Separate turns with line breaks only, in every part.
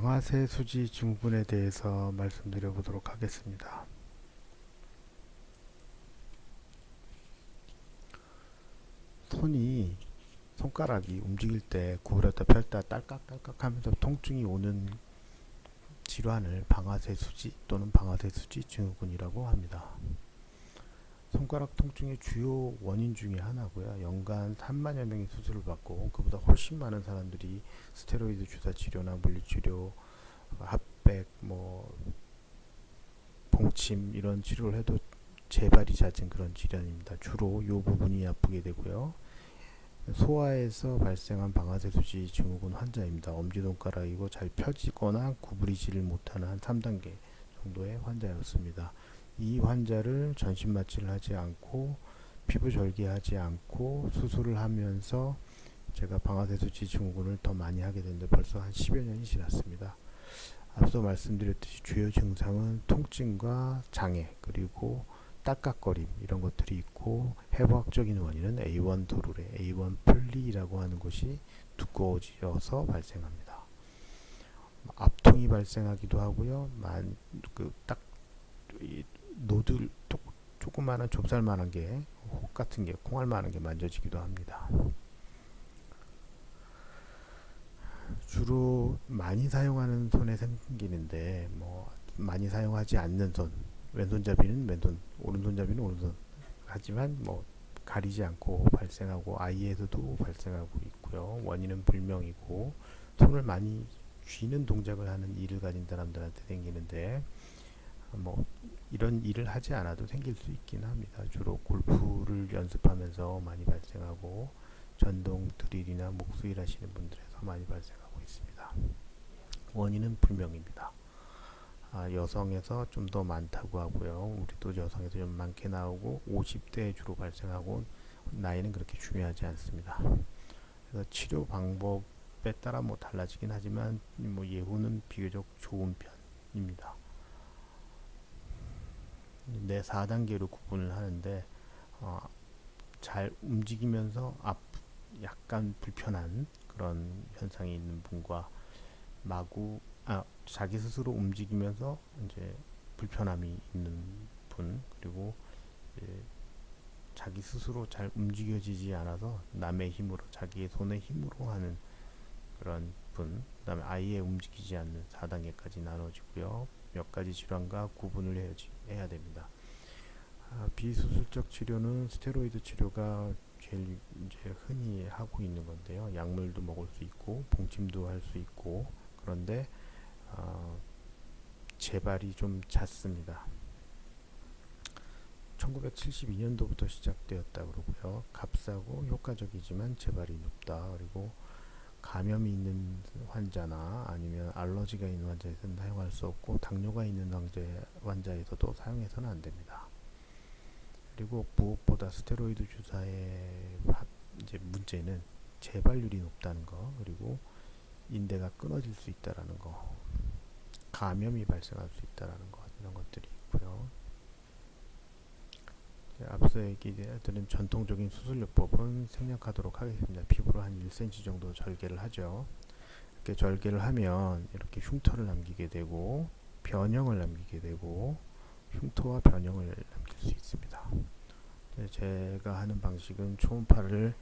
방아쇠 수지 증후군에 대해서 말씀드려 보도록 하겠습니다. 손이 손가락이 움직일 때 구부렸다 폈다 딸깍딸깍 하면서 통증이 오는 질환을 방아쇠 수지 또는 방아쇠 수지 증후군이라고 합니다. 손가락 통증의 주요 원인 중에 하나고요. 연간 3만여 명이 수술을 받고 그보다 훨씬 많은 사람들이 스테로이드 주사 치료나 물리치료, 핫백, 봉침 이런 치료를 해도 재발이 잦은 그런 질환입니다. 주로 이 부분이 아프게 되고요. 소아에서 발생한 방아쇠 수지 증후군 환자입니다. 엄지손가락이고 잘 펴지거나 구부리지를 못하는 한 3단계 정도의 환자였습니다. 이 환자를 전신 마취를 하지 않고 피부 절개하지 않고 수술을 하면서 제가 방아쇠 수지 증후군을 더 많이 하게 됐는데 벌써 한 10여 년이 지났습니다. 앞서 말씀드렸듯이 주요 증상은 통증과 장애 그리고 딸깍거림 이런 것들이 있고 해부학적인 원인은 A1 도르래, A1 플리라고 하는 것이 두꺼워져서 발생합니다. 압통이 발생하기도 하고요. 딱 노들 조그마한 좁쌀만한 게 혹 같은 게 콩알만한 게 만져지기도 합니다. 주로 많이 사용하는 손에 생기는데 많이 사용하지 않는 손, 왼손잡이는 왼손, 오른손잡이는 오른손 하지만 가리지 않고 발생하고 아이에서도 발생하고 있고요. 원인은 불명이고 손을 많이 쥐는 동작을 하는 일을 가진 사람들한테 생기는데 이런 일을 하지 않아도 생길 수 있긴 합니다. 주로 골프를 연습하면서 많이 발생하고 전동 드릴이나 목수일 하시는 분들에서 많이 발생하고 있습니다. 원인은 불명입니다. 여성에서 좀 더 많다고 하고요. 우리도 여성에서 좀 많게 나오고 50대에 주로 발생하고 나이는 그렇게 중요하지 않습니다. 그래서 치료 방법에 따라 달라지긴 하지만 예후는 비교적 좋은 편입니다. 네, 4단계로 구분을 하는데 잘 움직이면서 약간 불편한 그런 현상이 있는 분과 자기 스스로 움직이면서 이제 불편함이 있는 분, 그리고 자기 스스로 잘 움직여지지 않아서 남의 힘으로 자기의 손의 힘으로 하는 그런 분, 그 다음에 아예 움직이지 않는 4단계까지 나눠지고요. 몇 가지 질환과 구분을 해야 됩니다. 비수술적 치료는 스테로이드 치료가 제일 이제 흔히 하고 있는 건데요. 약물도 먹을 수 있고 봉침도 할 수 있고 그런데 재발이 좀 잦습니다. 1972년도부터 시작되었다 그러고요. 값싸고 효과적이지만 재발이 높다. 그리고 감염이 있는 환자나 아니면 알러지가 있는 환자에서는 사용할 수 없고 당뇨가 있는 환자에서도 사용해서는 안 됩니다. 그리고 무엇보다 스테로이드 주사의 이제 문제는 재발률이 높다는 거, 그리고 인대가 끊어질 수 있다라는 거, 감염이 발생할 수 있다라는 것, 이런 것들이 있고요. 앞서 얘기드린 전통적인 수술요법은 생략하도록 하겠습니다. 피부로 한 1cm 정도 절개를 하죠. 이렇게 절개를 하면 이렇게 흉터를 남기게 되고 변형을 남기게 되고 흉터와 변형을 남길 수 있습니다. 제가 하는 방식은 초음파를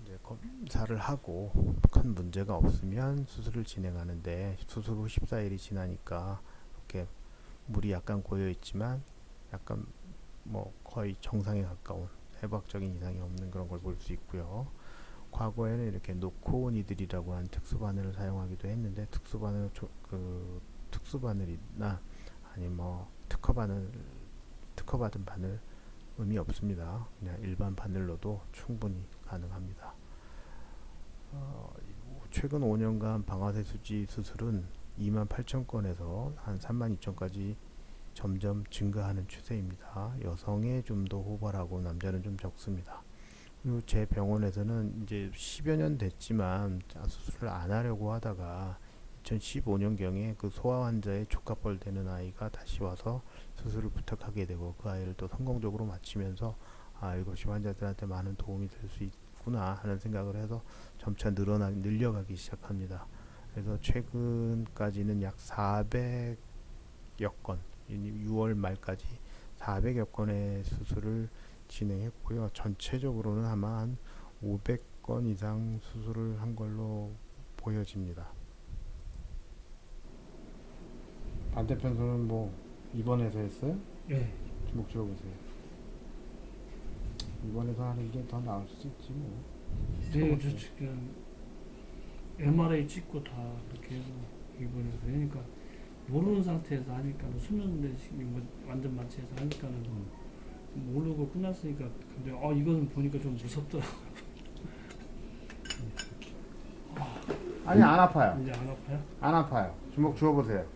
이제 검사를 하고 큰 문제가 없으면 수술을 진행하는데 수술 후 14일이 지나니까 이렇게 물이 약간 고여 있지만 약간 거의 정상에 가까운 해부학적인 이상이 없는 그런 걸 볼 수 있고요. 과거에는 이렇게 노코니들이라고 하는 특수바늘을 사용하기도 했는데 특수바늘이나 아니면 특허받은 바늘 의미 없습니다. 그냥 일반 바늘로도 충분히 가능합니다. 최근 5년간 방아쇠 수지 수술은 28,000건에서 한 32,000까지 점점 증가하는 추세입니다. 여성에 좀 더 호발하고 남자는 좀 적습니다. 그리고 제 병원에서는 이제 10여 년 됐지만 수술을 안 하려고 하다가 2015년경에 그 소아 환자의 조카뻘 되는 아이가 다시 와서 수술을 부탁하게 되고 그 아이를 또 성공적으로 마치면서 이것이 환자들한테 많은 도움이 될 수 있구나 하는 생각을 해서 점차 늘려가기 시작합니다. 그래서 최근까지는 약 400여 건, 6월 말까지 400여 건의 수술을 진행했고요. 전체적으로는 아마 한 500건 이상 수술을 한 걸로 보여집니다. 반대편 손은 뭐 입원해서 했어요?
예.
주먹 쥐어보세요. 입원해서 하는 게 더 나을 수 있지 뭐.
네, 저 지금 MRI 찍고 다 그렇게 해서 입원해서 그러니까 모르는 상태에서 하니까 수면 내시경이 뭐 완전 마취해서 하니까는 모르고 끝났으니까 근데 이거는 보니까 좀 무섭더라고.
아니 안 아파요.
이제 안 아파요?
안 아파요. 주먹 쥐어보세요.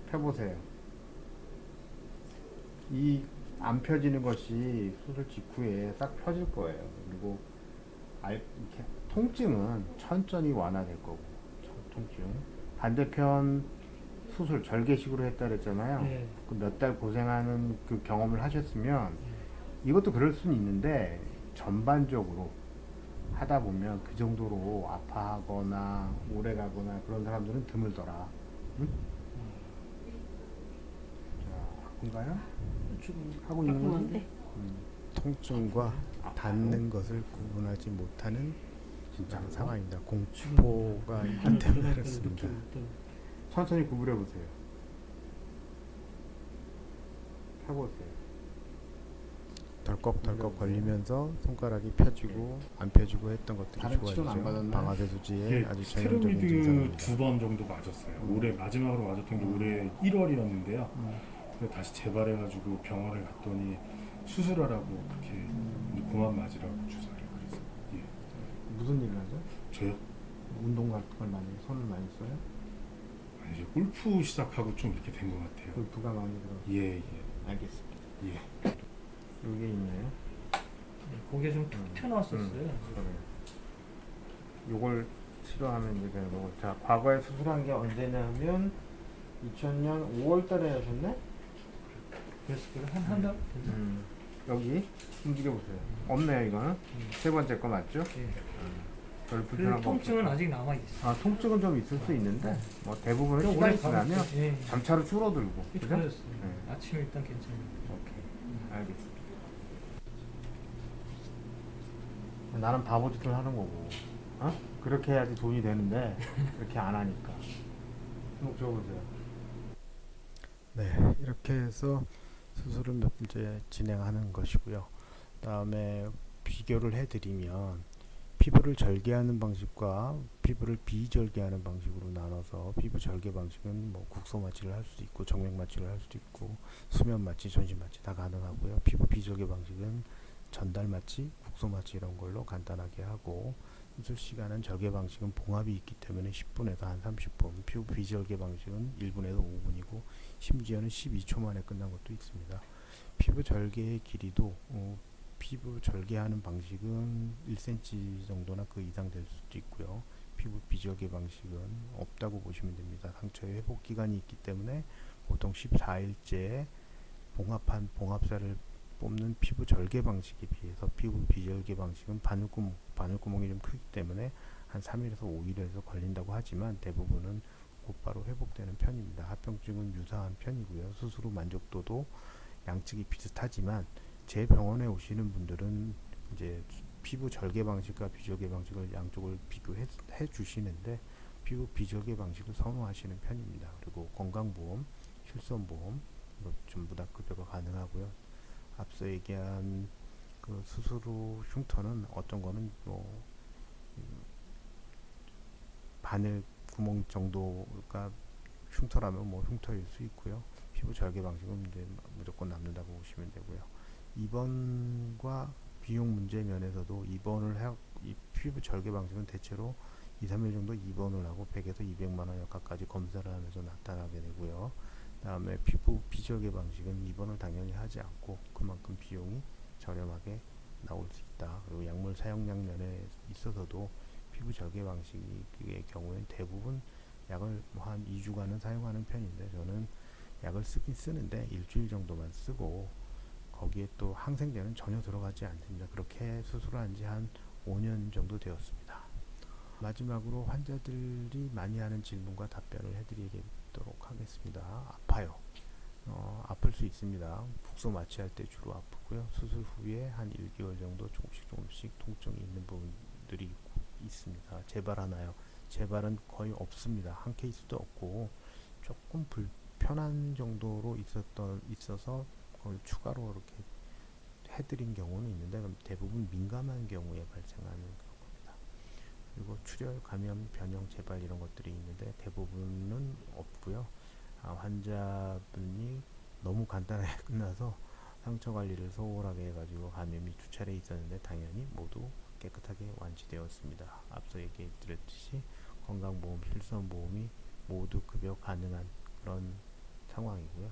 펴보세요. 이 안 펴지는 것이 수술 직후에 싹 펴질 거예요. 그리고 이렇게 통증은 천천히 완화될 거고, 통증. 반대편 수술 절개식으로 했다 그랬잖아요.
네.
그 몇 달 고생하는 그 경험을 하셨으면 이것도 그럴 수는 있는데 전반적으로 하다 보면 그 정도로 아파하거나 오래 가거나 그런 사람들은 드물더라. 응? 자, 바꾼가요?
지금
하고 있는 거지?
따끔한데?
통증과 닿는 것을 구분하지 못하는
진짜
상황입니다. 공포가 있기 때문에 그렇습니다. 천천히 구부려 보세요. 펴보세요. 덜컥덜컥 걸리면서 손가락이 펴지고 안 펴지고 했던 것들이
다른 치료는 안
좋아지죠.
받았나요?
방아쇠 수지에
이게
아주 전형적인
스테로이드
증상입니다.
2번 정도 맞았어요. 올해 마지막으로 맞았던 게 올해 1월이었는데요. 그래서 다시 재발해가지고 병원을 갔더니 수술하라고 그렇게 이제 그만 맞으라고 주사를 그랬어요. 예.
무슨 일을 하죠?
저요?
운동 같은 걸 많이 손을 많이 써요?
아니, 이제 골프 시작하고 좀 이렇게 된 것 같아요.
골프가 많이 들어.
예, 예,
알겠습니다.
예.
여기 있네요.
고개 좀 툭 튀어나왔었어요.
그래요. 요걸 치료하면 이제 되는 거고. 자, 과거에 수술한 게 언제냐면 2000년 5월달에 하셨네?
그래서 한 달?
여기 움직여 보세요. 없네요, 이거는. 세 번째 거 맞죠?
예.
별
그
불편한 거
통증은
없죠?
아직 남아 있어.
아, 통증은 좀 있을 수 있는데 뭐 대부분은
좀
시간이
오래
지나면
가면 예.
잠차로 줄어들고. 그죠?
좋아졌어.
네.
아침에 일단 괜찮아요.
오케이. 알겠습니다. 나는 바보 짓을 하는 거고, 어? 그렇게 해야지 돈이 되는데 그렇게 안 하니까. 주목 줘보세요. 네, 이렇게 해서 수술을 몇 번째 진행하는 것이고요. 다음에 비교를 해드리면 피부를 절개하는 방식과 피부를 비절개하는 방식으로 나눠서 피부 절개 방식은 뭐 국소 마취를 할 수도 있고 정맥 마취를 할 수도 있고 수면 마취, 전신 마취 다 가능하고요. 피부 비절개 방식은 전달 마취, 국소 마취 이런 걸로 간단하게 하고 수술 시간은 절개 방식은 봉합이 있기 때문에 10분에서 한 30분, 피부 비절개 방식은 1분에서 5분이고 심지어는 12초 만에 끝난 것도 있습니다. 피부 절개의 길이도 피부 절개하는 방식은 1cm 정도나 그 이상 될 수도 있고요. 피부 비절개 방식은 없다고 보시면 됩니다. 상처의 회복 기간이 있기 때문에 보통 14일째 봉합살을 뽑는 피부 절개 방식에 비해서 피부 비절개 방식은 바늘구멍이 좀 크기 때문에 한 3일에서 5일에서 걸린다고 하지만 대부분은 곧바로 회복되는 편입니다. 합병증은 유사한 편이고요. 수술 후 만족도도 양측이 비슷하지만 제 병원에 오시는 분들은 이제 피부 절개 방식과 비절개 방식을 양쪽을 비교해 주시는데 피부 비절개 방식을 선호하시는 편입니다. 그리고 건강보험, 실손보험 이거 전부 다 급여가 가능하고요. 앞서 얘기한 그 수술 후 흉터는 어떤 거는 뭐 바늘 구멍 정도가 흉터라면 뭐 흉터일 수 있고요. 피부 절개 방식은 이제 무조건 남는다고 보시면 되고요. 입원과 비용 문제 면에서도 이 피부 절개 방식은 대체로 2, 3일 정도 입원을 하고 100에서 200만 원 여가까지 검사를 하면서 나타나게 되고요. 다음에 피부 비절개 방식은 입원을 당연히 하지 않고 그만큼 비용이 저렴하게 나올 수 있다. 그리고 약물 사용량 면에 있어서도 피부 절개 방식의 경우에는 대부분 약을 뭐 한 2주간은 사용하는 편인데 저는 약을 쓰긴 쓰는데 일주일 정도만 쓰고 거기에 또 항생제는 전혀 들어가지 않습니다. 그렇게 수술한 지 한 5년 정도 되었습니다. 마지막으로 환자들이 많이 하는 질문과 답변을 해드리도록 하겠습니다. 아파요. 아플 수 있습니다. 국소 마취할 때 주로 아프고요. 수술 후에 한 1개월 정도 조금씩 통증이 있는 부분들이 있습니다. 재발하나요? 재발은 거의 없습니다. 한 케이스도 없고 조금 불편한 정도로 있어서 그걸 추가로 이렇게 해드린 경우는 있는데 그럼 대부분 민감한 경우에 발생하는 겁니다. 그리고 출혈, 감염, 변형, 재발 이런 것들이 있는데 대부분은 없고요. 환자분이 너무 간단하게 끝나서 상처 관리를 소홀하게 해가지고 감염이 2차례 있었는데 당연히 모두 깨끗하게 완치되었습니다. 앞서 얘기해 드렸듯이 건강보험, 실손보험이 모두 급여 가능한 그런 상황이고요.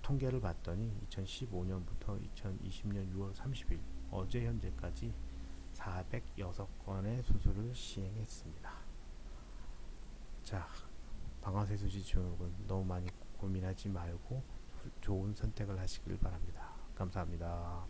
통계를 봤더니 2015년부터 2020년 6월 30일 어제 현재까지 406건의 수술을 시행했습니다. 자, 방아쇠수지 증후군 너무 많이 고민하지 말고 좋은 선택을 하시길 바랍니다. 감사합니다.